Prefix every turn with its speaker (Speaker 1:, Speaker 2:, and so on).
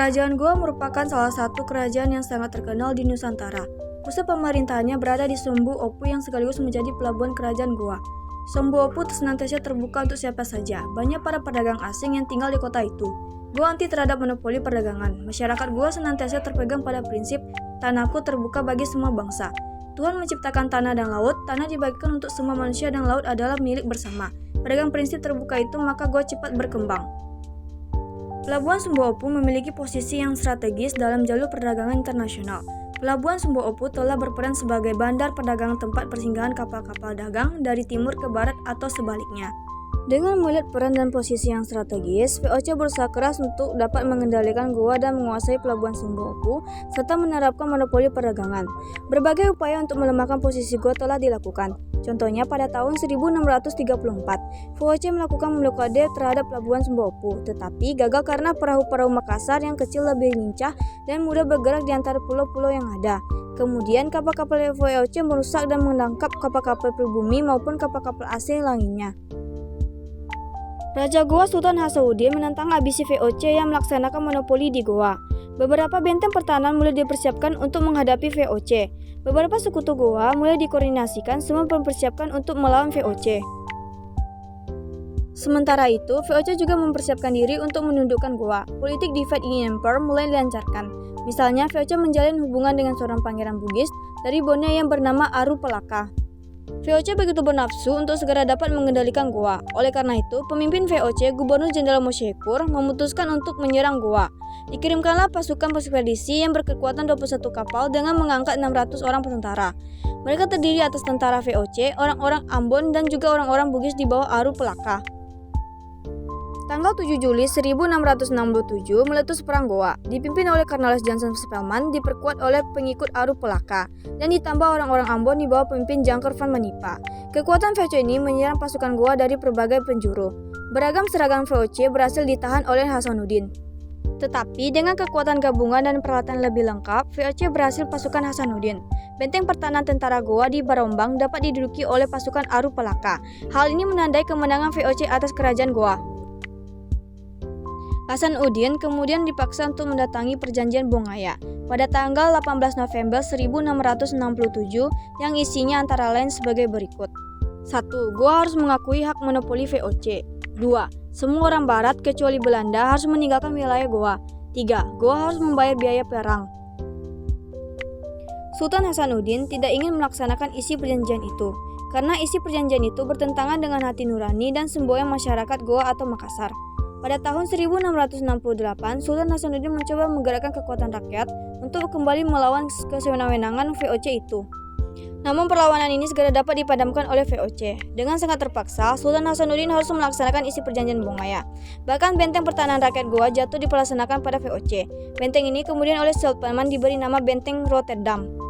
Speaker 1: Kerajaan Goa merupakan salah satu kerajaan yang sangat terkenal di Nusantara. Pusat pemerintahannya berada di Sumbu Opu yang sekaligus menjadi pelabuhan kerajaan Goa. Sumbu Opu senantiasa terbuka untuk siapa saja. Banyak para pedagang asing yang tinggal di kota itu. Goa anti terhadap monopoli perdagangan. Masyarakat Goa senantiasa terpegang pada prinsip tanahku terbuka bagi semua bangsa. Tuhan menciptakan tanah dan laut. Tanah dibagikan untuk semua manusia dan laut adalah milik bersama. Pedagang prinsip terbuka itu, maka Goa cepat berkembang. Pelabuhan Sumbu Opu memiliki posisi yang strategis dalam jalur perdagangan internasional. Pelabuhan Sumbu Opu telah berperan sebagai bandar perdagangan tempat persinggahan kapal-kapal dagang dari timur ke barat atau sebaliknya. Dengan melihat peran dan posisi yang strategis, VOC berusaha keras untuk dapat mengendalikan Goa dan menguasai pelabuhan Sumbu Opu serta menerapkan monopoli perdagangan. Berbagai upaya untuk melemahkan posisi Goa telah dilakukan. Contohnya pada tahun 1634, VOC melakukan blokade terhadap pelabuhan Sumbu Opu, tetapi gagal karena perahu-perahu Makassar yang kecil lebih lincah dan mudah bergerak di antara pulau-pulau yang ada. Kemudian kapal-kapal VOC merusak dan menangkap kapal-kapal pribumi maupun kapal-kapal asing lainnya. Raja Goa Sultan Hasanuddin menentang ambisi VOC yang melaksanakan monopoli di Goa. Beberapa benteng pertahanan mulai dipersiapkan untuk menghadapi VOC. Beberapa sekutu Goa mulai dikoordinasikan semua mempersiapkan untuk melawan VOC. Sementara itu, VOC juga mempersiapkan diri untuk menundukkan Goa. Politik divide in empire mulai dilancarkan. Misalnya, VOC menjalin hubungan dengan seorang pangeran Bugis dari Borneo yang bernama Aru Pelaka. VOC begitu bernafsu untuk segera dapat mengendalikan Goa. Oleh karena itu, pemimpin VOC, Gubernur Jenderal Moshekur, memutuskan untuk menyerang Goa. Dikirimkanlah pasukan ekspedisi yang berkekuatan 21 kapal dengan mengangkat 600 orang tentara. Mereka terdiri atas tentara VOC, orang-orang Ambon, dan juga orang-orang Bugis di bawah Aru Pelaka. Tanggal 7 Juli 1667 meletus Perang Goa, dipimpin oleh Cornwallis Johnson Spelman, diperkuat oleh pengikut Aru Pelaka, dan ditambah orang-orang Ambon di bawah pemimpin Jangkar van Manipa. Kekuatan VOC ini menyerang pasukan Goa dari berbagai penjuru. Beragam seragam VOC berhasil ditahan oleh Hasanuddin. Tetapi dengan kekuatan gabungan dan peralatan lebih lengkap, VOC berhasil pasukan Hasanuddin. Benteng pertahanan tentara Goa di Barombang dapat diduduki oleh pasukan Aru Pelaka. Hal ini menandai kemenangan VOC atas kerajaan Goa. Hasanuddin kemudian dipaksa untuk mendatangi perjanjian Bongaya pada tanggal 18 November 1667 yang isinya antara lain sebagai berikut. 1. Goa harus mengakui hak monopoli VOC. 2. Semua orang barat kecuali Belanda harus meninggalkan wilayah Goa. 3. Goa harus membayar biaya perang. Sultan Hasanuddin tidak ingin melaksanakan isi perjanjian itu, karena isi perjanjian itu bertentangan dengan hati nurani dan semboyan masyarakat Goa atau Makassar. Pada tahun 1668, Sultan Hasanuddin mencoba menggerakkan kekuatan rakyat untuk kembali melawan kesewenang-wenangan VOC itu. Namun perlawanan ini segera dapat dipadamkan oleh VOC. Dengan sangat terpaksa, Sultan Hasanuddin harus melaksanakan isi perjanjian Bongaya. Bahkan benteng pertahanan rakyat Goa jatuh dilaksanakan pada VOC. Benteng ini kemudian oleh Spelman diberi nama Benteng Rotterdam.